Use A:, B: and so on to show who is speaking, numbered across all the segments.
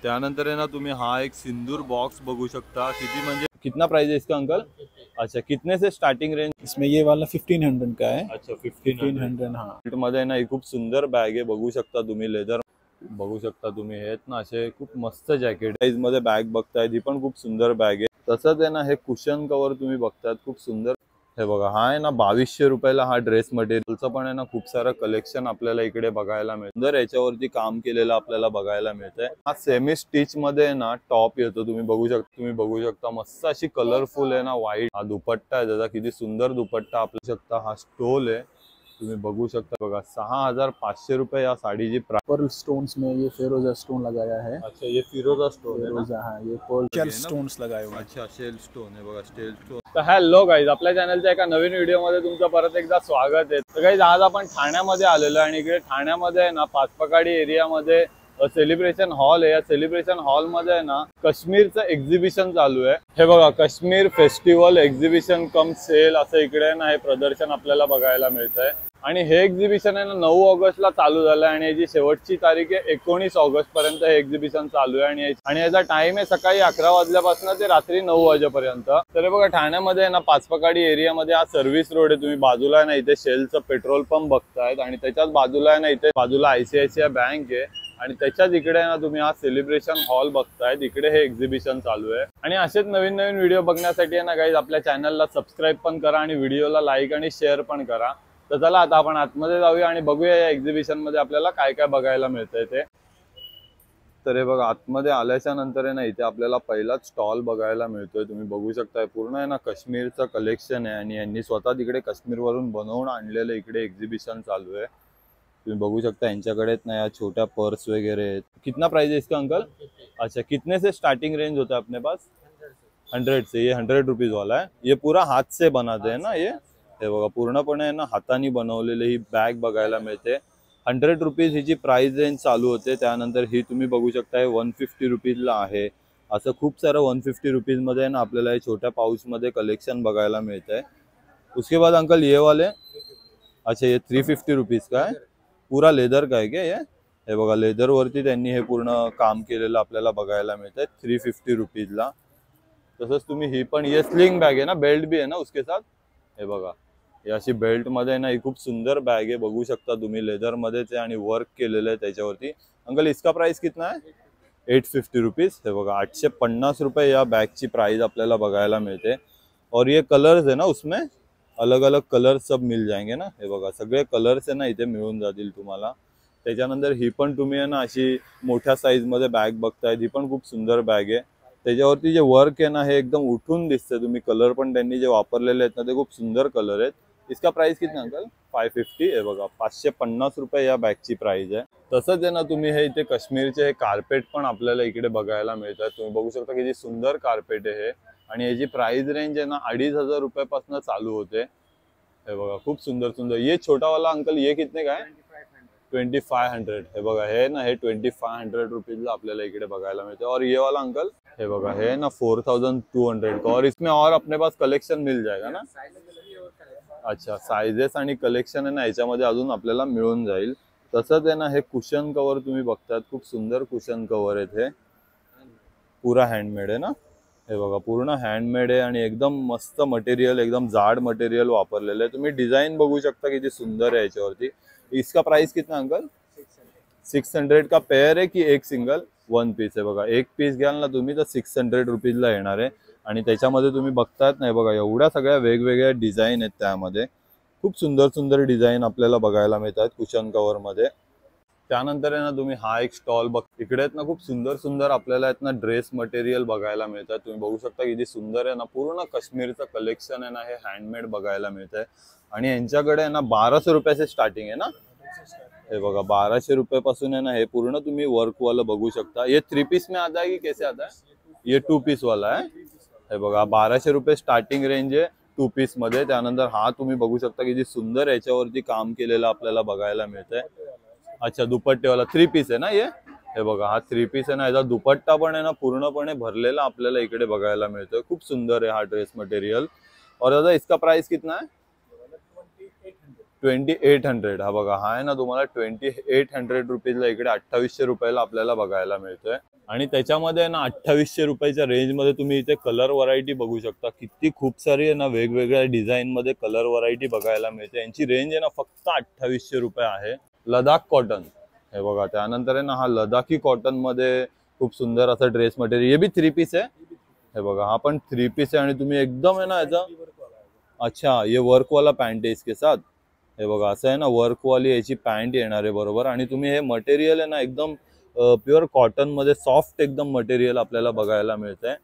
A: त्यानंतर है ना तुम्ही हा एक सिंदूर बॉक्स बघू शकता, किती म्हणजे कितना प्राइस है इसका अंकल? अच्छा, कितने से स्टार्टिंग रेंज?
B: इसमें ये वाला 1500 का है।
A: अच्छा
B: 1500 हाँ।
A: मध्ये ना ही खूप सुंदर बॅग आहे, बघू शकता तुम्ही, लेदर बघू शकता तुम्ही, हे ना असे खूप मस्त जॅकेट साइज मध्ये बॅग बघताय, ही पण खूप सुंदर बॅग आहे। तसंच आहे ना हे कुशन कव्हर तुम्ही बघतात, खूप सुंदर हे बघा, हा आहे ना 2200 रुपयाला हा ड्रेस मटेरियलचं पण आहे ना खूप सारं कलेक्शन आपल्याला इकडे बघायला मिळतं। सुंदर याच्यावरती काम केलेलं आपल्याला बघायला मिळतंय। हा सेमी स्टिच मध्ये ना टॉप येतो, तुम्ही बघू शकता मस्त अशी कलरफुल आहे ना व्हाईट, हा दुपट्टा आहे त्याचा, किती सुंदर दुपट्टा आपल्या शकता, हा स्टोल आहे तुम्ही बघू शकता बघा, 6500 रुपये या साडीची
B: पर्ल स्टोन्स में ये फिरोजा स्टोन लगाया है।
A: अच्छा, ये फिरोजा स्टोन है ना?
B: हाँ, ये पर्ल स्टोन्स लगाए हुए।
A: अच्छा, शेल स्टोन आहे बघा, स्टेल स्टोन। तर हॅलो गाईज, आपल्या चॅनलच्या एका नवीन व्हिडिओमध्ये तुमचं परत एकदा स्वागत आहे। तर गाईज आज आपण ठाण्यामध्ये आलेलो आहे आणि इकडे ठाण्यामध्ये ना पाचपकाडी एरियामध्ये सेलिब्रेशन हॉल आहे। या सेलिब्रेशन हॉल मध्ये ना काश्मीरचं एक्झिबिशन चालू आहे। हे बघा, काश्मीर फेस्टिवल एक्झिबिशन कम सेल असं इकडे ना हे प्रदर्शन आपल्याला बघायला मिळतंय। आणि हे एक्झिबिशन आहे ना 9 ऑगस्टला चालू झालं आणि याची शेवटची तारीख आहे 19 ऑगस्ट पर्यंत हे एक्झिबिशन चालू आहे। आणि याचा टाइम आहे सकाळी 11 वाजल्यापासून ते रात्री 9 वाजेपर्यंत। तर बघा, ठाण्यामध्ये ना पाचपकाडी एरियामध्ये हा सर्व्हिस रोड आहे, तुम्ही बाजूला आहे ना इथे शेलचं पेट्रोल पंप बघतायत आणि त्याच्याच बाजूला आहे ना इथे बाजूला आयसीआयसीआय बँक आहे आणि त्याच्याच इकडे ना तुम्ही हा सेलिब्रेशन हॉल बघताय, इकडे हे एक्झिबिशन चालू आहे। आणि असेच नवीन नवीन व्हिडिओ बघण्यासाठी आहे ना गाईज आपल्या चॅनलला सबस्क्राईब पण करा आणि व्हिडिओला लाईक आणि शेअर पण करा। तर चला आता आपण आतमध्ये जाऊया आणि बघूया या एक्झिबिशन मध्ये आपल्याला काय काय बघायला मिळतंय ते। तर हे बघा, आतमध्ये आल्याच्या नंतर आहे ना इथे आपल्याला पहिलाच स्टॉल बघायला मिळतोय, तुम्ही बघू शकताय, पूर्ण आहे ना काश्मीरचं कलेक्शन आहे आणि यांनी स्वतः तिकडे काश्मीरवरून बनवून आणलेलं इकडे एक्झिबिशन चालू आहे। तुम्ही बघू शकता यांच्याकडे ना या छोट्या पर्स वगैरे आहेत। कितना प्राइस है इसका अंकल? अच्छा, कितने से स्टार्टिंग रेंज होता है अपने पास? 100 से। ये 100 रुपीज वाला है, ये पूरा हाथ से बनाते हैं ना ये? हे बघा, पूर्णपणे ना हाताने बनवलेली ही बॅग बघायला मिळते। 100 रुपीज हिची प्राइस रेंज चालू होते। त्यानंतर ही तुम्ही बघू शकता 150 रुपीजला आहे। असं खूप सारं 150 रुपीज मध्ये ना आपल्याला हे छोट्या पाउच मध्ये कलेक्शन बघायला मिळतंय। उसके बाद अंकल ये वाले, अच्छा ये 350 रुपीज का है, पूरा लेदर का है क्या ये? हे बघा, लेदर वरती त्यांनी हे पूर्ण काम केलेलं आपल्याला बघायला मिळतंय 350 रुपीजला। तसंच तुम्ही ही पण, ये स्लिंग बॅग आहे ना, बेल्ट भी है ना उसके साथ? हे बघा, या अशी बेल्ट मध्ये ना ही खूप सुंदर बॅग आहे, बघू शकता तुम्ही, लेदर मध्येच आहे आणि वर्क केलेलं आहे त्याच्यावरती। अंकल इसका प्राइस कितना है? 850 रुपीज। हे बघा, 850 रुपये या बॅगची प्राइस आपल्याला बघायला मिळते। और ये कलर्स है ना, उसमें अलग अलग कलर्स सब मिल जाएंगे ना, हे बघा सगळे कलर्स आहे ना इथे मिळून जातील तुम्हाला। त्याच्यानंतर ही पण तुम्ही आहे ना अशी मोठ्या साईज मध्ये बॅग बघताय, ही पण खूप सुंदर बॅग आहे। त्याच्यावरती जे वर्क आहे ना हे एकदम उठून दिसतं, तुम्ही कलर पण त्यांनी जे वापरलेले आहेत ना ते खूप सुंदर कलर आहेत। इसका प्राइस कितना अंकल? 550। हे बघा, 550 रुपये या बॅगची प्राइस आहे। तसंच आहे ना तुम्ही हे इथे काश्मीरचे हे कार्पेट पण आपल्याला इकडे बघायला मिळतात, तुम्ही बघू शकता किती सुंदर कार्पेट आहे हे। आणि याची प्राइस रेंज आहे ना 2500 रुपयापासून चालू होते। हे बघा, खूप सुंदर सुंदर। ये छोटा वाला अंकल, ये कितने का है? 2500। हे बघा, हे ना हे 2500 रुपीजला आपल्याला इकडे बघायला मिळते। और ये वाला अंकल, हे बघा, हे ना 4200 का। और इसमें और अपने पास कलेक्शन मिल जाएगा ना? अच्छा, साइजेस आणि कलेक्शन आहे ना याच्यामध्ये अजून आपल्याला मिळून जाईल। तसंच आहे ना हे कुशन कव्हर तुम्ही बघतात, खूप सुंदर कुशन कव्हर आहेत, हे पुरा हँडमेड आहे ना। हे बघा, पूर्ण हँडमेड आहे आणि एकदम मस्त मटेरियल, एकदम जाड मटेरियल वापरलेलं आहे। तुम्ही डिझाइन बघू शकता किती सुंदर आहे याच्यावरती। इसका प्राइस कितना अंकल? 600 का पेयर आहे की एक सिंगल? 1 पीस आहे बघा, एक पीस घ्याल ना तुम्ही तर 600 रुपीजला येणार आहे। आणि त्याच्यामध्ये तुम्ही बघतात नाही बघा, एवढ्या सगळ्या वेगवेगळ्या डिझाईन आहेत त्यामध्ये, खूप सुंदर सुंदर डिझाईन आपल्याला बघायला मिळतात कुशन कव्हर मध्ये। त्यानंतर आहे ना तुम्ही हा एक स्टॉल बघ, इकडे आहेत ना खूप सुंदर सुंदर आपल्याला आहेत ना ड्रेस मटेरियल बघायला मिळतात, तुम्ही बघू शकता किती सुंदर आहे ना, पूर्ण काश्मीरचं कलेक्शन आहे ना हे हँडमेड बघायला मिळतंय। आणि यांच्याकडे आहे ना 1200 रुपयाचे स्टार्टिंग आहे ना, हे बघा 1200 रुपयापासून आहे ना हे पूर्ण तुम्ही वर्क वाला बघू शकता। ये 3 पीस में आता है की कैसे आता है? ये 2 पीस वाला है। हे बघा, 1200 रुपये स्टार्टिंग रेंज आहे 2 पीस मध्ये। त्यानंतर हा तुम्ही बघू शकता किती सुंदर याच्यावरती काम केलेलं आपल्याला बघायला मिळतंय। अच्छा, दुपट्टेवाला 3 पीस आहे ना ये? हे बघा, हा 3 पीस आहे ना, याचा दुपट्टा पण आहे ना पूर्णपणे भरलेला आपल्याला इकडे बघायला मिळतोय, खूप सुंदर आहे हा ड्रेस मटेरियल। और दादा इसका प्राइस कितना है? 2800. हा बघा, हा आहे ना तुम्हाला 2800 रुपीजला इकडे 2800 रुपयाला आपल्याला बघायला मिळतोय. आणि त्याच्यामध्ये ना 2800 रुपयाच्या रेंजमध्ये तुम्ही इथे कलर व्हरायटी बघू शकता. किती खूप सारी आहे ना वेगवेगळ्या डिझाईन मध्ये कलर व्हरायटी बघायला मिळते. यांची रेंज आहे ना फक्त 2800 रुपये आहे. लडाख कॉटन हे बघा. त्यानंतर आहे ना हा लडाखी कॉटन मध्ये खूप सुंदर असा ड्रेस मटेरियल. ये भी 3 पीस आहे. हे बघा, हा पण 3 पीस आहे आणि तुम्ही एकदम आहे ना याचा, अच्छा ये वर्क वाला पॅन्ट आहे इसके साथ. हे बघा, असं आहे ना वर्क वाली याची पॅन्ट येणार आहे बरोबर. आणि तुम्ही हे मटेरियल आहे ना एकदम प्युअर कॉटन मध्ये सॉफ्ट एकदम मटेरियल आपल्याला बघायला मिळतंय.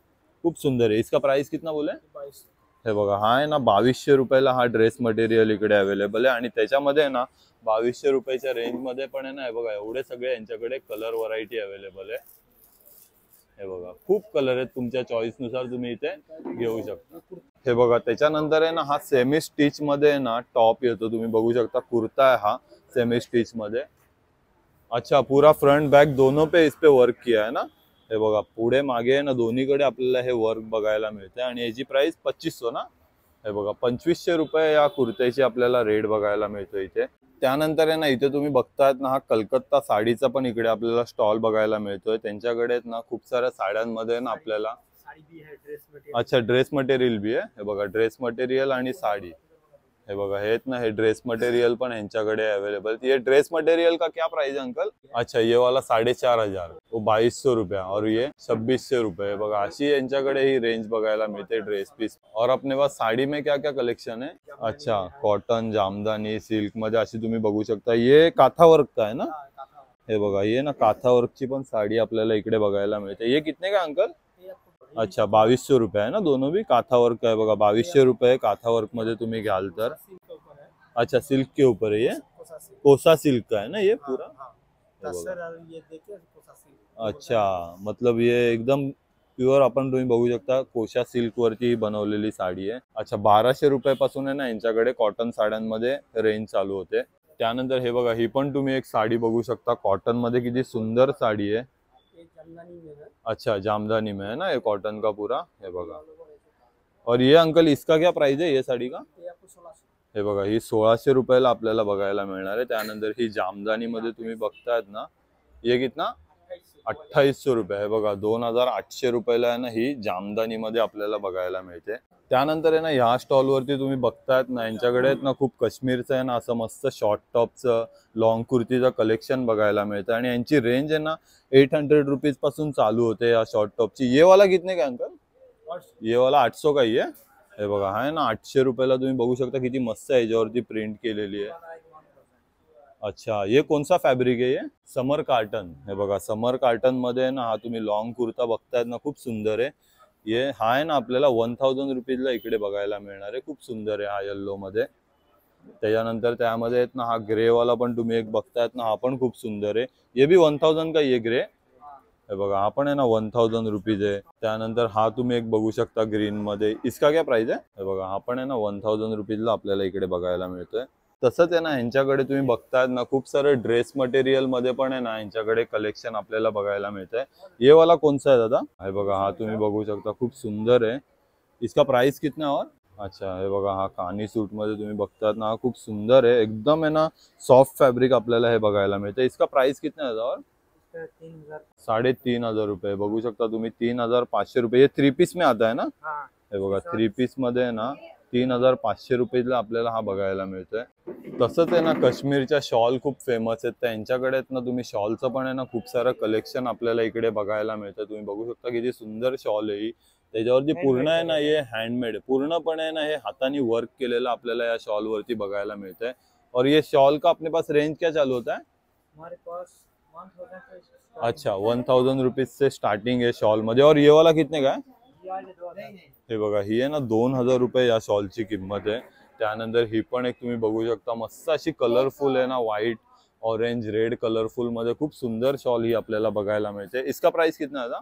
A: खूप सुंदर आहे. इसका प्राइस कितना बोले? 22. हे बघा, हा आहे ना 2200 रुपयाला हा ड्रेस मटेरियल इकडे अवेलेबल आहे. आणि त्याच्यामध्ये आहे ना 2200 रुपयाच्या रेंज मध्ये पण आहे ना हे बघा एवढे सगळे यांच्याकडे कलर व्हरायटी अवेलेबल आहे. हे बघा, खूप कलर आहेत, तुमच्या चॉईस नुसार तुम्ही इथे घेऊ शकता. हे बघा, त्याच्यानंतर आहे ना हा सेमी स्टिच मध्ये ना टॉप येतो. तुम्ही बघू शकता कुर्ता आहे हा सेमी स्टिच मध्ये. अच्छा, पूरा फ्रंट बैक दोनों पे इस पे वर्क किया है ना. हे बघा, पुढे मागे आहे ना दोन्हीकडे आपल्याला हे वर्क बघायला मिळते. आणि याची प्राइस 2500 ना. हे बघा, 2500 रुपये या कुर्त्याची आपल्याला रेट बघायला मिळतो इथे. त्यानंतर आहे ना इथे तुम्ही बघतायत ना हा कलकत्ता साडीचा पण इकडे आपल्याला स्टॉल बघायला मिळतोय. त्यांच्याकडे ना खूप साऱ्या साड्यांमध्ये ना आपल्याला, अच्छा ड्रेस मटेरियल भी आहे. हे बघा, ड्रेस मटेरियल आणि साडी. हे बघा, हे ना हे ड्रेस मटेरियल पण यांच्याकडे अवेलेबल. ये ड्रेस मटेरियल का क्या प्राइस है अंकल? अच्छा, ये वाला 4500, वो 2200 रुपया और ये 2600 रुपये. बघा, अशी यांच्याकडे ही रेंज बघायला मिळते ड्रेस पीस. और अपने पास साड़ी में क्या क्या कलेक्शन है? अच्छा, कॉटन, जामदानी, सिल्क मध्ये अशी तुम्ही बघू शकता. ये काथा वर्क का है ना. हे बघा, ये ना काथा वर्कची पण साडी आपल्याला इकडे बघायला मिळते. ये कितने का अंकल? अच्छा, 2200 रुपये है ना दोनों भी. काथा वर्क है बघा, 2200 रुपये काथा वर्क मध्ये तुम्ही घ्याल तर. अच्छा, सिल्क के ऊपर है ये, कोसा सिल्क का है ना ये पूरा. अच्छा, मतलब ये एकदम प्युअर आपण तुम्ही बघू शकता कोशा सिल्क वरती बनवलेली साडी आहे. अच्छा, 1200 रुपयापासून आहे ना यांच्याकडे कॉटन साड्यांमध्ये रेंज चालू होते. त्यानंतर हे बघा, ही पण तुम्ही एक साडी बघू शकता कॉटन मध्ये. किती सुंदर साडी आहे. अच्छा, जामदानी में है ना ये कॉटन का पूरा. हे बघा, और ये अंकल इसका क्या प्राइस है ये साड़ी का? हे बघा, ही 1600 रुपयाला आपल्याला बघायला मिळणार आहे. त्यानंतर ही जामदानी मध्ये तुम्ही बघतायत ना, ये कितना? 2800 रुपये. हे बघा, 2800 रुपयाला आहे ना ही जामदानी मध्ये आपल्याला बघायला मिळते. त्यानंतर आहे ना ह्या स्टॉल वरती तुम्ही बघतायत ना यांच्याकडे ना खूप काश्मीरचं आहे ना असं मस्त शॉर्ट टॉपचं लॉंग कुर्तीचं कलेक्शन बघायला मिळतं. आणि यांची रेंज आहे ना 800 रुपीज पासून चालू होते या शॉर्ट टॉपची. ये वाला कितने का अंकल? ये वाला 800 का ही आहे. हे बघा, हा आहे ना 800 रुपयाला तुम्ही बघू शकता. किती मस्त आहे, याच्यावरती प्रिंट केलेली आहे. अच्छा, ये कौन सा फॅब्रिक आहे? ये समर कार्टन. हे बघा, समर कार्टन मध्ये ना हा तुम्ही लॉंग कुर्ता बघतायत ना, खूप सुंदर आहे. ये हा आहे ना आपल्याला 1000 रुपीजला इकडे बघायला मिळणार आहे. खूप सुंदर आहे हा येल्लो मध्ये. त्याच्यानंतर त्यामध्ये ना हा ग्रे वाला पण तुम्ही एक बघतायत ना, हा पण खूप सुंदर आहे. ये भी 1000 का ये ग्रे. हे बघा, हा पण आहे ना 1000 रुपीज आहे. त्यानंतर हा तुम्ही एक बघू शकता ग्रीन मध्ये. इसका क्या प्राइस आहे? हे बघा, हा पण आहे ना 1000 रुपीजला आपल्याला इकडे बघायला मिळतोय. तसंच आहे ना ह्यांच्याकडे तुम्ही बघतायत ना खूप सारे ड्रेस मटेरियल मध्ये पण आहे ना ह्यांच्याकडे कलेक्शन आपल्याला बघायला मिळतंय. ये वाला कोणसा आहे दादा? हे बघा, हा तुम्ही बघू शकता, खूप सुंदर आहे. इसका प्राइस कितना है? और अच्छा, हे बघा, हा कानी सूट मध्ये तुम्ही बघतायत ना, हा खूप सुंदर आहे. एकदम आहे ना सॉफ्ट फॅब्रिक आपल्याला हे बघायला मिळतं. इसका प्राइस कितना है दादा? 3500 रुपये. बघू शकता तुम्ही 3500 रुपये. ये 3 पीस में आता है ना. हे बघा, 3 पीस मध्ये आहे ना 3500 रुपयाला आपल्याला हा बघायला मिळतोय. तसंच आहे ना काश्मीरच्या शॉल खूप फेमस आहेत. त्यांच्याकडे ना तुम्ही शॉलचं पण आहे ना खूप सारं कलेक्शन आपल्याला इकडे बघायला मिळतं. तुम्ही बघू शकता किती सुंदर शॉल आहे. त्याच्यावरती पूर्ण आहे ना हे हँडमेड, पूर्णपणे आहे ना हे हाताने वर्क केलेलं आपल्याला या शॉल वरती बघायला मिळतंय. और ये शॉल का अपने पास रेंज क्या चालू होता है? हमारे पास 1000 अच्छा, 1000 रुपीज से स्टार्टिंग है शॉल मध्ये. और ये वाला कितने का है? हे बघा, ही आहे ना 2000 रुपये या शॉलची किंमत आहे. त्यानंतर ही पण एक तुम्ही बघू शकता मस्त अशी कलरफुल आहे ना, व्हाईट ऑरेंज रेड कलरफुल मध्ये खूप सुंदर शॉल ही आपल्याला बघायला मिळते. इसका प्राइस कितना आहे?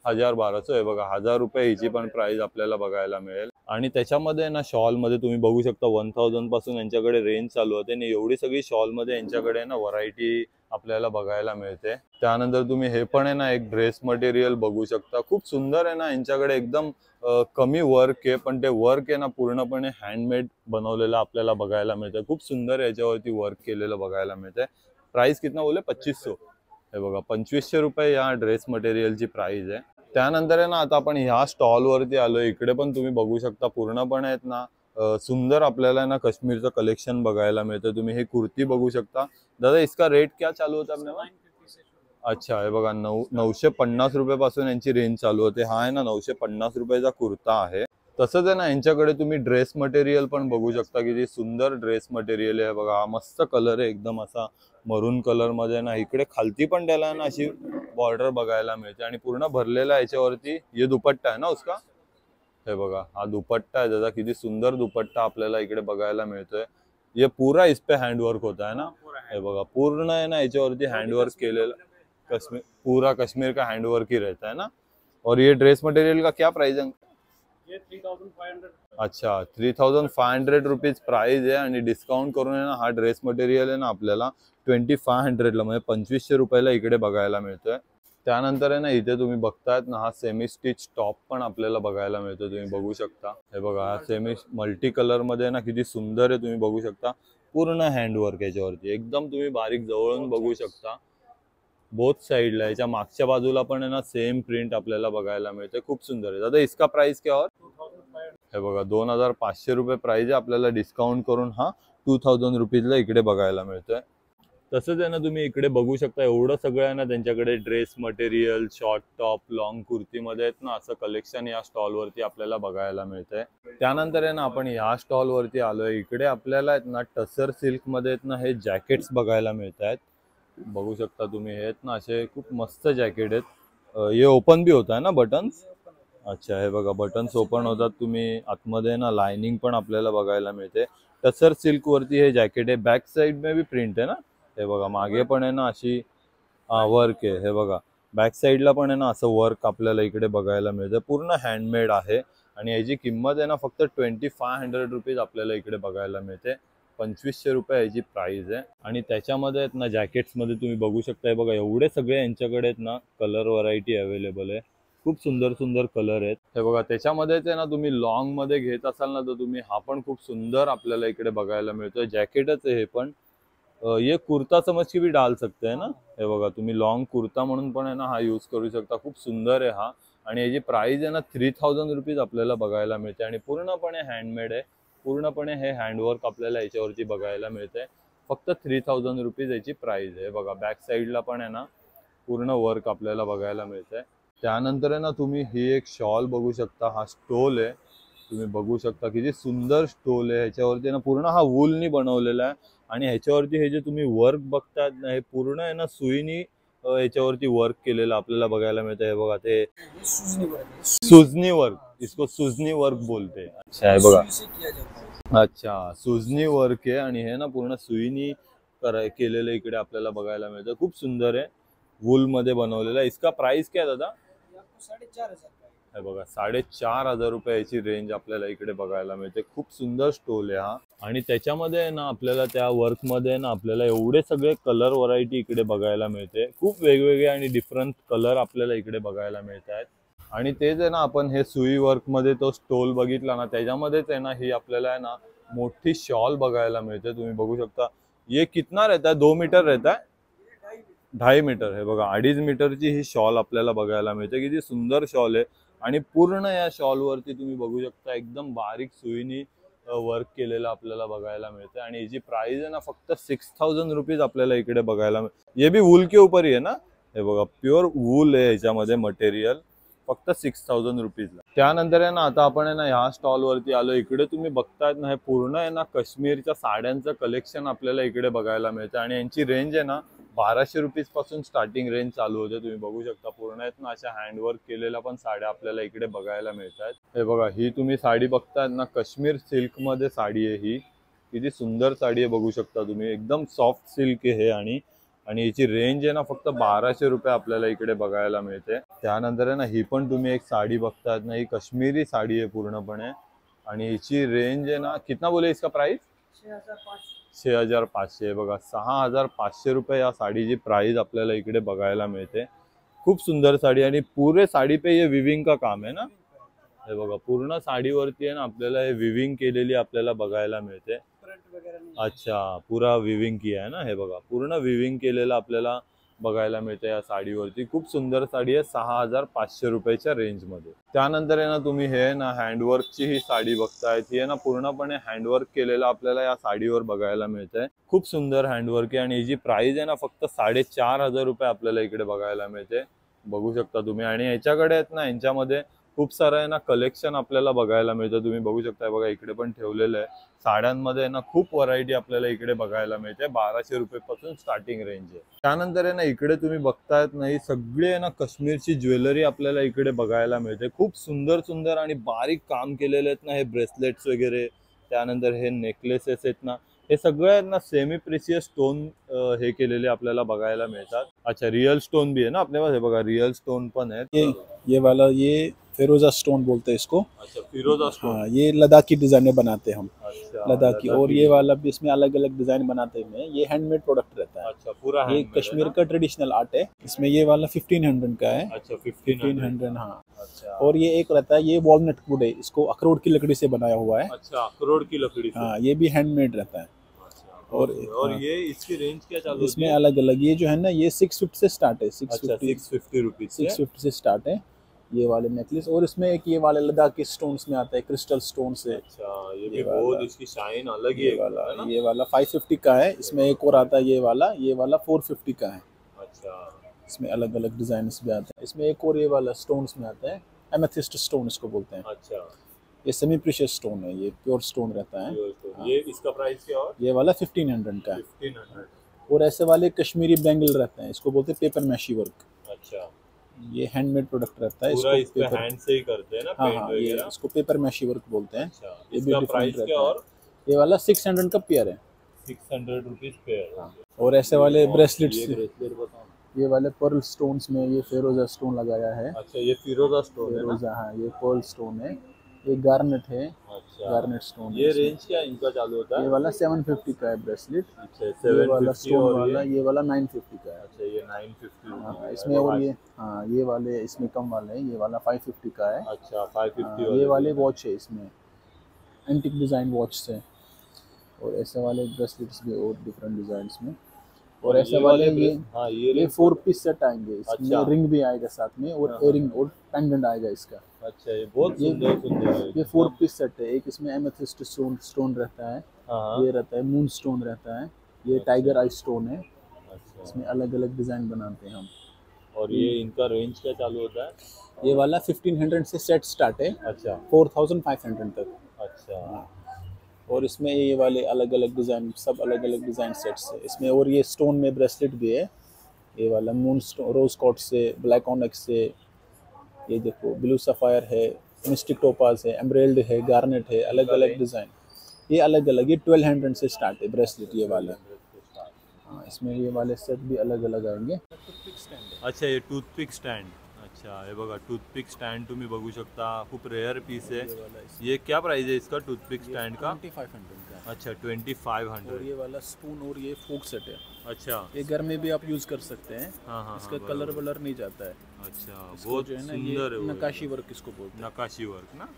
A: 1200. हे बघा, 1000 रुपये हिची पण प्राइस आपल्याला बघायला मिळेल. आणि त्याच्यामध्ये ना शॉल मध्ये तुम्ही बघू शकता 1000 पासून यांच्याकडे रेंज चालू होते. आणि एवढी सगळी शॉल मध्ये यांच्याकडे ना व्हरायटी आपल्याला बघायला मिळते। त्यानंतर तुम्ही हे पण आहे ना एक ड्रेस मटेरियल बघू शकता, खूप सुंदर आहे ना यांच्याकडे, एकदम कमी वर्क आहे पण ते वर्क आहे ना पूर्णपणे हँडमेड बनवलेलं आपल्याला बघायला मिळतं। खूप सुंदर याच्यावरती वर्क केलेलं बघायला मिळतंय। प्राइस कितना बोले 2500, हे बघा 2500 रुपये या ड्रेस मटेरियलची प्राइस आहे। त्यानंतर आहे ना आता आपण ह्या स्टॉल वरती आलोय, इकडे पण तुम्ही बघू शकता पूर्णपणे आहेत ना सुंदर आपल्याला ना काश्मीरचं कलेक्शन बघायला मिळतं। तुम्ही हे कुर्ती बघू शकता। दादा इसका रेट क्या चालू होता आपल्याला? अच्छा, हे बघा 950 रुपयापासून यांची रेंज चालू होते। हा आहे ना 950 रुपयाचा कुर्ता आहे। तसंच आहे ना यांच्याकडे तुम्ही ड्रेस मटेरियल पण बघू शकता, की सुंदर ड्रेस मटेरियल आहे बघा। मस्त कलर आहे एकदम असा मरून कलर मध्ये ना, इकडे खालती पण त्याला ना अशी बॉर्डर बघायला मिळते आणि पूर्ण भरलेला याच्यावरती ये दुपट्टा आहे ना उसका, हे बघा हा दुपट्टा आहे त्याचा, किती सुंदर दुपट्टा आपल्याला इकडे बघायला मिळतोय। ये पूरा इस पे हैंडवर्क होता है ना, हे बघा पूर्ण आहे ना याच्यावरती हैंडवर्क केलेलं, कश्मीर पूरा कश्मीर का हैंडवर्क ही रहता है ना। और ये ड्रेस मटेरियल का क्या प्राइस है?
C: ये 3500।
A: अच्छा 3500 रुपीज प्राइस आहे आणि डिस्काउंट करून आहे ना हा ड्रेस मटेरियल आहे ना आपल्याला 2500 ला म्हणजे 2500 रुपयाला इकडे बघायला मिळतोय। त्यानंतर आहे ना इथे तुम्ही बघतायत ना हा सेमी स्टिच टॉप पण आपल्याला बघायला मिळतो, तुम्ही बघू शकता। हे बघा हा सेमी मल्टी कलर मध्ये ना किती सुंदर आहे, तुम्ही बघू शकता। पूर्ण हँडवर्क याच्यावरती एकदम तुम्ही बारीक जवळून बघू शकता बोथ साइडला। याच्या मागच्या बाजूला पण आहे ना सेम प्रिंट आपल्याला बघायला मिळते, खूप सुंदर आहे। दादा इसका प्राइस क्या और? हे बघा 2500 रुपये प्राइस आहे, आपल्याला डिस्काउंट करून हा 2000 रुपीजला इकडे बघायला मिळतोय। तसंच आहे ना तुम्ही इकडे बघू शकता एवढं सगळं आहे ना त्यांच्याकडे dress material, short top, long कुर्तीमध्ये आहेत ना असं कलेक्शन या स्टॉल वरती आपल्याला बघायला मिळतंय। त्यानंतर आहे ना आपण या स्टॉल वरती आलोय, इकडे आपल्याला आहेत ना टसर सिल्क मध्ये आहेत ना हे जॅकेट्स बघायला मिळत आहेत। बघू शकता तुम्ही हे आहेत ना असे खूप मस्त जॅकेट आहेत। हे ओपन भी होता है ना बटन्स? अच्छा, हे बघा बटन्स ओपन होतात, तुम्ही आतमध्ये ना लाइनिंग पण आपल्याला बघायला मिळते। टसर सिल्क वरती हे जॅकेट आहे, बॅक साइड में भी प्रिंट आहे ना, हे बघा मागे पण आहे ना अशी वर्क आहे। हे बघा बॅक साइडला पण आहे ना असं वर्क आपल्याला इकडे बघायला मिळतं, पूर्ण हँडमेड आहे आणि याची किंमत आहे ना फक्त 2500 रुपीज आपल्याला इकडे बघायला मिळते। 2500 रुपये याची प्राइस आहे। आणि त्याच्यामध्ये आहेत ना जॅकेट्स मध्ये तुम्ही बघू शकता, बघा एवढे सगळे यांच्याकडे आहेत ना कलर व्हरायटी अवेलेबल आहे, खूप सुंदर सुंदर कलर आहेत। हे बघा त्याच्यामध्येच आहे ना तुम्ही लॉंग मध्ये घेत असाल ना तर तुम्ही हा पण खूप सुंदर आपल्याला इकडे बघायला मिळतोय, जॅकेटच आहे हे पण। ये कुर्ता समझ के भी डाल सकते हैं ना, हे बघा तुम्ही लॉंग कुर्ता म्हणून पण आहे ना हा यूज करू शकता, खूप सुंदर आहे हा। आणि याची प्राइस आहे ना 3000 रुपीज आपल्याला बघायला मिळते आणि पूर्णपणे हँडमेड आहे, पूर्णपणे हे हँडवर्क आपल्याला याच्यावरती बघायला मिळतंय। फक्त 3000 रुपीज याची प्राइस आहे। बघा बॅक साइडला पण आहे ना पूर्ण वर्क आपल्याला बघायला मिळतंय। त्यानंतर आहे ना तुम्ही ही एक शॉल बघू शकता, हा स्टोल आहे, तुम्ही बघू शकता किती सुंदर स्टोल आहे। ह्याच्यावरती ना पूर्ण हा वूलनी बनवलेला आहे आणि ह्याच्यावरती हे जे तुम्ही वर्क बघतात ना हे पूर्ण आहे ना सुईनी याच्यावरती वर्क केलेलं आपल्याला बघायला मिळतं। हे बघा ते सुजनी वर्क, इसको सुजनी वर्क बोलते। अच्छा हे बघा, अच्छा सुजनी वर्क आहे आणि हे ना पूर्ण सुईनी केलेलं इकडे आपल्याला बघायला मिळतं, खूप सुंदर आहे, वूल मध्ये बनवलेला। इसका प्राइस क्या दादा?
C: 4500।
A: हे बघा 4500 रुपयाची रेंज आपल्याला इकडे बघायला मिळते, खूप सुंदर स्टोल आहे हा। आणि त्याच्यामध्ये ना आपल्याला त्या वर्क मध्ये ना आपल्याला एवढे सगळे कलर व्हरायटी इकडे बघायला मिळते, खूप वेगवेगळे आणि डिफरंट कलर आपल्याला इकडे बघायला मिळत आहेत। आणि तेच आहे ना आपण हे सुई वर्क मध्ये तो स्टोल बघितला ना त्याच्यामध्येच आहे ना ही आपल्याला आहे ना मोठी शॉल बघायला मिळते, तुम्ही बघू शकता। ये कितना रहता है? 2 मीटर रहता है? 2.5 मीटर, हे बघा 2.5 मीटरची ही शॉल आपल्याला बघायला मिळते, किती सुंदर शॉल आहे। आणि पूर्ण या शॉल वरती तुम्ही बघू शकता एकदम बारीक सुईनी वर्क केलेलं आपल्याला बघायला मिळते आणि याची प्राइस आहे ना फक्त 6000 रुपीज आपल्याला इकडे बघायला मिळते। ये भी वूल के ऊपर ही आहे ना, हे बघा प्युअर वूल आहे याच्यामध्ये मटेरियल, फक्त 6000 रुपीजला। त्यानंतर आहे ना आता आपण आहे ना ह्या स्टॉल वरती आलो, इकडे तुम्ही बघतायत ना हे पूर्ण आहे ना काश्मीरच्या साड्यांचं कलेक्शन आपल्याला इकडे बघायला मिळतं आणि यांची रेंज आहे ना 1200 रुपीज पासून स्टार्टिंग रेंज चालू होते, तुम्ही बघू शकता। पूर्ण आहेत ना अशा हँडवर्क केलेल्या पण साड्या आपल्याला इकडे बघायला मिळतात। हे बघा ही तुम्ही साडी बघतायत ना काश्मीर सिल्क मध्ये साडी आहे ही, किती सुंदर साडी आहे बघू शकता तुम्ही, एकदम सॉफ्ट सिल्क आहे हे आणि याची रेंज आहे ना फक्त 1200 रुपये आपल्याला इकडे बघायला मिळते। त्यानंतर आहे ना ही पण तुम्ही एक साडी बघतायत ना, ही काश्मीरी साडी आहे पूर्णपणे आणि याची रेंज आहे ना कितना बोले इसका प्राइस? 6,500 बघा, 6,500 रुपये या साडीची प्राइस आपल्याला इकडे बघायला मिळते. खूप सुंदर साडी आणि पूरे साडी पे ये विविंग का काम आहे ना. हे बघा पूर्ण साडीवरती आहे ना आपल्याला हे विविंग केलेली आपल्याला बघायला मिळते.
C: प्रिंट वगैरह नहीं।
A: अच्छा, पुरा विविंग किया आहे ना. हे बघा पूर्ण विविंग केलेलं आपल्याला बघायला मिळते या साडीवरती. खूप सुंदर साडी आहे 6,500 रुपयाच्या रेंज मध्ये. त्यानंतर आहे ना तुम्ही हे ना हँडवर्कची ही साडी बघताय. ही आहे ना पूर्णपणे हँडवर्क केलेलं आपल्याला या साडीवर बघायला मिळतंय. खूप सुंदर हँडवर्क आहे आणि ही जी प्राइस आहे ना फक्त 4,500 रुपये आपल्याला इकडे बघायला मिळते. बघू शकता तुम्ही. आणि याच्याकडे आहेत ना यांच्यामध्ये खूप सारं आहे ना कलेक्शन आपल्याला बघायला मिळतं. तुम्ही बघू शकता बघा इकडे पण ठेवलेलं आहे. साड्यांमध्ये ना खूप व्हरायटी आपल्याला इकडे बघायला मिळते. 1,200 रुपये पासून स्टार्टिंग रेंज आहे. त्यानंतर आहे ना इकडे तुम्ही बघतायत ना ही सगळी आहे ना काश्मीरची ज्वेलरी आपल्याला इकडे बघायला मिळते. खूप सुंदर सुंदर आणि बारीक काम केलेले आहेत ना हे ब्रेसलेट्स वगैरे. त्यानंतर हे नेकलेसेस आहेत ना हे सगळे आहेत ना सेमी प्रिसियस स्टोन हे केलेले आपल्याला बघायला मिळतात. अच्छा, रियल स्टोन भी आहे ना आपल्या पास. हे बघा रियल स्टोन पण आहेत.
B: ये वाला ये फिरोजा स्टोन बोलते हैं इसको।
A: अच्छा, फिरोजा स्टोन.
B: हाँ, ये लद्दाखी डिजाइन में बनाते हैं हम।
A: अच्छा,
B: लद्दाखी। और ये वाला भी इसमें अलग अलग डिजाइन बनाते हैं। ये हैंडमेड प्रोडक्ट रहता है।
A: अच्छा, पूरा
B: ये
A: handmade है
B: कश्मीर
A: ना?
B: का ट्रेडिशनल आर्ट है। इसमें ये वाला 1500 का है।
A: अच्छा,
B: 1500 हाँ।
A: अच्छा,
B: और ये एक रहता है, ये वॉलनट वुड है, इसको अखरोट की लकड़ी से बनाया हुआ है।
A: अच्छा, अखरोट की लकड़ी से।
B: हाँ, ये भी हैंडमेड रहता है।
A: अच्छा,
B: और
A: और
B: हाँ,
A: ये इसकी रेंज क्या चालू होती
B: इसमें
A: है?
B: अलग अलग ये जो है ना ये 650 से स्टार्ट है।
A: अच्छा,
B: 650
A: 650 रुपीज से।
B: 650 से स्टार्ट है ये वाले नेकलेस। और इसमें एक ये वाले लद्दाखी स्टोन्स में आता है, क्रिस्टल स्टोन से।
A: अच्छा, ये भी
B: ये
A: बहुत
B: वाला।
A: इसकी शाइन अलग ही
B: ये
A: है
B: वाला
A: ना?
B: ये वाला 550 का है। इसमें एक और आता है ये वाला 450 का है।
A: अच्छा,
B: इसमें अलग अलग डिजाइन भी आते हैं। इसमें एक और ये वाला स्टोन्स में आता है, एमेथिस्ट स्टोन इसको बोलते हैं।
A: अच्छा,
B: ये सेमी प्रीशियस स्टोन है, ये प्योर स्टोन रहता है।
A: pure stone। ये इसका प्राइस क्या और?
B: ये वाला 1500 का है।
A: 1500।
B: और ऐसे वाले कश्मीरी बैंगल रहते हैं, इसको बोलते हैं पेपर मैशी वर्क।
A: अच्छा,
B: ये हैंडमेड प्रोडक्ट रहता है।
A: पूरा इस पे
B: पेपर,
A: हैंड से ही करते हैं ना
B: हाँ
A: पेंट
B: हाँ, ये
A: वगैरह?
B: इसको पेपर मैशी वर्क बोलते हैं।
A: अच्छा,
B: ये भी
A: इसका
B: different
A: प्राइस
B: रहता
A: क्या
B: है।
A: और?
B: ये वाला 600 का पेयर है।
A: 600 रुपीज पेयर।
B: और ऐसे वाले ब्रेसलेट्स,
A: ये ब्रेसलेट बताओ।
B: ये वाले पर्ल स्टोन्स में ये फेरोजा स्टोन लगाया है।
A: अच्छा, ये फिरोजा स्टोन है ना?
B: फेरोजा, हाँ, ये पर्ल स्टोन है। ये गार्नेट है,
A: अच्छा,
B: गार्नेट स्टोन।
A: ये रेंज क्या इनका चालू होता
B: ये
A: है?
B: वाला 750 का है ब्रेसलेट।
A: अच्छा,
B: ये वाला
A: 750
B: स्टोन
A: और
B: वाला ये वाला 950 का है।
A: अच्छा, ये 950
B: हाँ, इसमें और ये, हाँ, ये वाले इसमें कम वाले हैं। ये वाला 550 का है।
A: अच्छा, 550
B: हाँ, ये वाले वॉच है, इसमें एंटिक डिज़ाइन वॉच से। और ऐसे वाले ब्रेसलेट्स भी और डिफरेंट डिजाइन में। और ऐसे वाले ये
A: हाँ
B: ये
A: range-
B: 4 पीस सेट आएंगे। इसमें
A: अच्छा।
B: रिंग भी आएगा साथ में, और
A: हाँ,
B: इयरिंग और पेंडेंट आएगा इसका।
A: अच्छा, ये बहुत
B: ये-
A: सुंदर सुंदर है।
B: ये 4 पीस सेट है। एक इसमें एमेथिस्ट स्टोन रहता है,
A: हाँ,
B: ये रहता है मून स्टोन रहता है, ये
A: अच्छा।
B: टाइगर आई स्टोन है।
A: अच्छा,
B: इसमें अलग अलग डिजाइन बनाते हैं हम।
A: और ये इनका रेंज क्या चालू होता है?
B: ये वाला 1500 से सेट स्टार्ट है,
A: अच्छा,
B: 4500 तक।
A: अच्छा,
B: और इसमें ये वाले अलग अलग डिज़ाइन, सब अलग अलग डिज़ाइन सेट्स है इसमें। और ये स्टोन में ब्रेसलेट भी है। ये वाला मून स्टोन रोज कॉट से, ब्लैक ऑनेक्स से, ये देखो ब्लू सफ़ायर है, मिस्टिक टोपाज है, एम्ब्रेल्ड है, गार्नेट है, अलग अलग डिज़ाइन। ये अलग अलग, ये 1200 से स्टार्ट है ब्रेसलेट ये वाला। हाँ, इसमें ये वाले सेट भी अलग अलग आएंगे।
A: अच्छा, ये टूथपिक स्टँड। अच्छा, हे बघा टूथपिक स्टँड तुम्ही बघू शकता. खूप रेअर पीस आहे. ये क्या प्राइस है इसका टूथपिक स्टैंड का?
B: 2500 का।
A: अच्छा,
B: और
A: 2500।
B: ये वाला स्पून और ये फोक सेट है।
A: अच्छा,
B: ये घर में भी आप यूज कर सकते हैं।
A: हाँ हाँ,
B: इसका
A: हाँ,
B: कलर
A: बराबर।
B: वलर नहीं जाता है।
A: अच्छा,
B: इसको
A: बहुत
B: जो है ना
A: सुंदर है
B: ये
A: वो।
B: नकाशी वर्क इसको बोलते हैं।
A: नकाशी वर्क ना?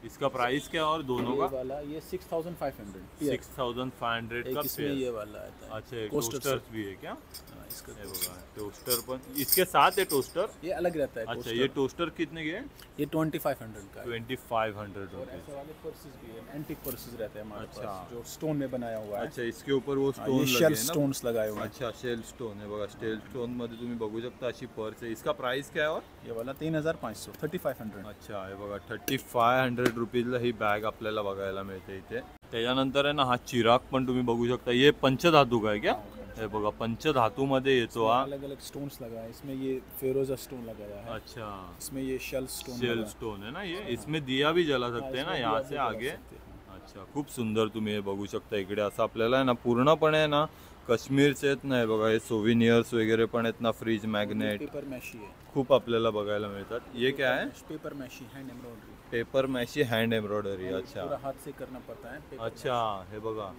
A: इसका प्राइस क्या और दोनों
B: ये
A: का?
B: वाला ये 6500
A: 6500
B: एक
A: का
B: इसमें
A: पेयर।
B: ये वाला आता है।
A: अच्छा, एक
B: Coaster
A: टोस्टर भी है क्या?
B: हाँ, इसका
A: हे बघा टोस्टर पण इसके साथ है टोस्टर।
B: ये अलग रहता है।
A: अच्छा,
B: coaster।
A: ये टोस्टर कितने के?
B: ये 2500 का है।
A: 2500
B: और
A: रुपीज।
B: ऐसे वाले पर्सेस भी है, एंटिक पर्सेस रहते हैं हमारे
A: अच्छा।
B: पास, जो स्टोन में बनाया हुआ है।
A: अच्छा, इसके ऊपर वो
B: हाँ,
A: स्टोन
B: ये
A: लगे
B: शेल
A: हैं ना?
B: स्टोन्स लगाए हुए हैं।
A: अच्छा, शेल स्टोन है बघा. शेल स्टोन मध्ये तुम्ही बघू शकता अशी पर्स आहे. इसका प्राइस काय आहे और?
B: ये वाला 3500, 3500।
A: अच्छा, हे बघा 3500 रुपीजला ही बॅग आपल्याला बघायला मिळते इथे. त्याच्यानंतर आहे ना हा चिराग पण तुम्ही बघू शकता. ये पंचधातू का है क्या? हे बघा पंचधातू मध्ये येतो हा.
B: अलग अलग स्टोन्स लगाए हैं। इसमें ये फेरोजा स्टोन लगाया है।
A: अच्छा,
B: इसमें ये शेल स्टोन
A: शेल
B: लगा है।
A: स्टोन है ना ये. इसमें दिया भी जला सकते हैं ना
B: इसमें
A: यहाँ
B: दिया
A: से
B: भी जला
A: आगे.
B: सकते हैं।
A: अच्छा, खूप सुंदर तुम्ही हे बघू शकता. इकडे असं आपल्याला आहे ना पूर्णपणे आहे ना काश्मीरचे आहेत ना. हे बघा हे सोविनियर्स वगैरे पण आहेत ना, फ्रीज मॅग्नेट
B: पेपर मैशी है।
A: खूप आपल्याला बघायला मिळतात. ये क्या है?
B: Paper mache hand embroidery.
A: Paper mache hand embroidery. अच्छा,
B: पूरा हाथ से करना पड़ता है।
A: अच्छा, हे बघा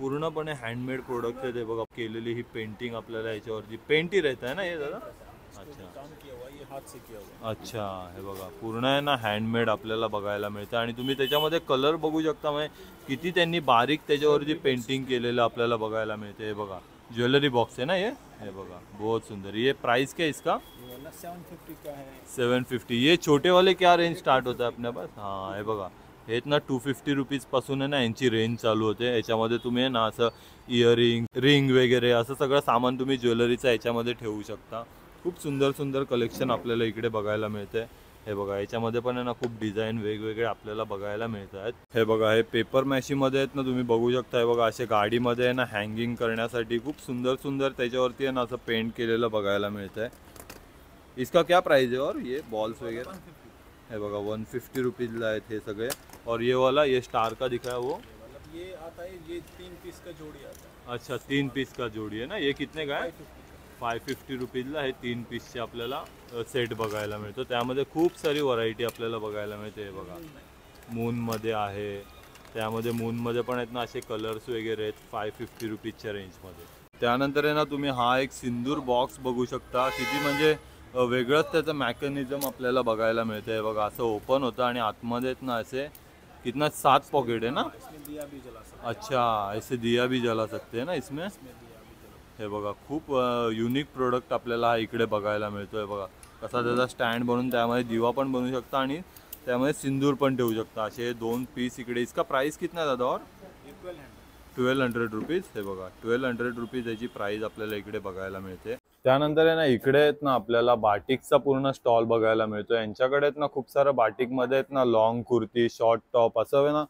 A: पूर्णपणे हँडमेड प्रोडक्ट आहे ते बघा. केलेली ही पेंटिंग आपल्याला याच्यावरती पेंटी रहता है ना हे दादा. अच्छा
B: काम किया हुआ ये हाथ से किया हुआ.
A: अच्छा हे बघा पूर्ण आहे ना हँडमेड आपल्याला बघायला मिळतं. आणि तुम्ही त्याच्यामध्ये कलर बघू शकता. म्हणजे किती त्यांनी बारीक त्याच्यावरती पेंटिंग केलेलं आपल्याला बघायला मिळते. हे बघा ज्वेलरी बॉक्स है ना ये बघा बहुत सुंदर. ये प्राइस क्या है इसका?
B: 750 का है.
A: 750. ये छोटे वाले क्या रेंज स्टार्ट होता है अपने पास? हाँ हे बघा हे ना 250 रुपीज पासून आहे ना यांची रेंज चालू होते. याच्यामध्ये तुम्ही ना असं इयरिंग रिंग वगैरे असं सगळं सामान तुम्ही ज्वेलरीचं याच्यामध्ये ठेवू शकता. खूप सुंदर सुंदर कलेक्शन आपल्याला इकडे बघायला मिळते. हे बघा याच्यामध्ये पण आहे ना खूप डिझाईन वेगवेगळे आपल्याला बघायला मिळत आहेत. हे बघा हे पेपर मॅशीमध्ये आहेत ना तुम्ही बघू शकता. हे बघा असे गाडीमध्ये आहे ना हँगिंग करण्यासाठी खूप सुंदर सुंदर त्याच्यावरती आहे ना असं पेंट केलेलं बघायला मिळतंय. इसका क्या प्राइस है? और ये बॉल्स वगैरह है बघा 150 रुपीजला आहेत हे सगळे. और ये वाला ये स्टार का दिखा है वो
B: मतलब ये आता है, ये 3 पीस का जोड़ी आता है.
A: अच्छा 3 पीस का जोड़ी है ना. ये कितने का है? 550 रुपीजला हे 3 पीसचे आपल्याला सेट बघायला मिळतो. त्यामध्ये खूप सारी व्हरायटी आपल्याला बघायला मिळते. हे बघा मूनमध्ये आहे. त्यामध्ये मूनमध्ये पण आहेत ना असे कलर्स वगैरे आहेत 550 रुपीजच्या रेंजमध्ये. त्यानंतर आहे ना तुम्ही हा एक सिंदूर बॉक्स बघू शकता. किती म्हणजे वेगळंच त्याचं मॅकॅनिझम आपल्याला बघायला मिळतं. हे बघा असं ओपन होतं आणि आतमध्ये ना असे कितना 7 पॉकेट है ना.
B: इसमें दिया भी जला सकते.
A: अच्छा ऐसे दिया भी जला सकते हैं ना इसमें. हे बघा खूप युनिक प्रोडक्ट आपल्याला हा इकडे बघायला मिळतोय. बघा कसा त्याचा स्टँड बनवून त्यामध्ये दिवा पण बनवू शकता आणि त्यामध्ये सिंदूर पण ठेवू शकता. असे 2 पीस इकडे. इसका प्राइस कितना दादा? और 1200 रुपीज. हे बघा 1200 रुपीज याची प्राइस आपल्याला इकडे बघायला मिळते. त्यानंतर आहे ना इकडे आहेत ना आपल्याला बाटिकचा पूर्ण स्टॉल बघायला मिळतो. यांच्याकडे आहेत ना खूप सारं बाटिकमध्ये आहेत ना लॉंग कुर्ती शॉर्ट टॉप असं आहे ना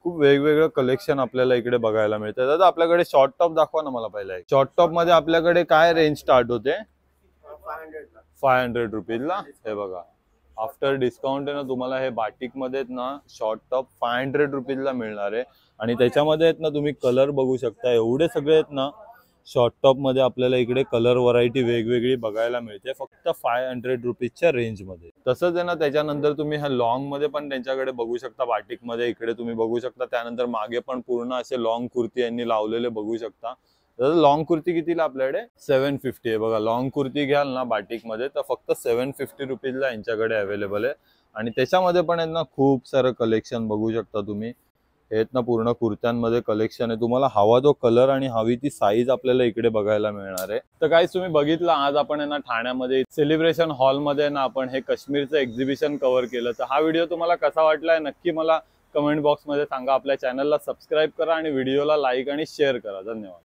A: खूप वेगवेगळं कलेक्शन आपल्याला इकडे बघायला मिळतं. दादा आपल्याकडे शॉर्ट टॉप दाखवा ना मला पहिला. शॉर्ट टॉप मध्ये आपल्याकडे काय रेंज स्टार्ट होते? 500 रुपीजला. हे बघा आफ्टर डिस्काउंट आहे ना तुम्हाला हे बाटिक मध्ये ना शॉर्ट टॉप 500 रुपीजला मिळणार आहे. आणि त्याच्यामध्ये आहेत ना तुम्ही कलर बघू शकता. एवढे सगळे आहेत ना शॉर्ट टॉप मध्ये आपल्याला इकडे कलर व्हरायटी वेगवेगळी बघायला मिळते फक्त 500 रुपीजच्या रेंजमध्ये. तसंच आहे ना त्याच्यानंतर तुम्ही हा लॉंग मध्ये पण त्यांच्याकडे बघू शकता. बाटिक मध्ये इकडे तुम्ही बघू शकता. त्यानंतर मागे पण पूर्ण असे लॉंग कुर्ती यांनी लावलेले बघू शकता. तर लॉंग कुर्ती कितीला आपल्याकडे? 750 आहे. बघा लॉंग कुर्ती घ्याल ना बाटिक मध्ये तर फक्त 750 रुपीजला यांच्याकडे अवेलेबल आहे. आणि त्याच्यामध्ये पण आहेत ना खूप सारं कलेक्शन बघू शकता तुम्ही. हे ना पूर्ण कुर्त्यांमध्ये कलेक्शन आहे. तुम्हाला हवा तो कलर आणि हवी ती साईज आपल्याला इकडे बघायला मिळणार आहे. तर काहीच तुम्ही बघितलं आज आपण आहे ना ठाण्यामध्ये सेलिब्रेशन हॉलमध्ये ना आपण हे काश्मीरचं एक्झिबिशन कव्हर केलं. तर हा व्हिडिओ तुम्हाला कसा वाटलाय नक्की मला कमेंट बॉक्समध्ये सांगा. आपल्या चॅनलला सबस्क्राईब करा आणि व्हिडिओला लाईक आणि शेअर करा. धन्यवाद.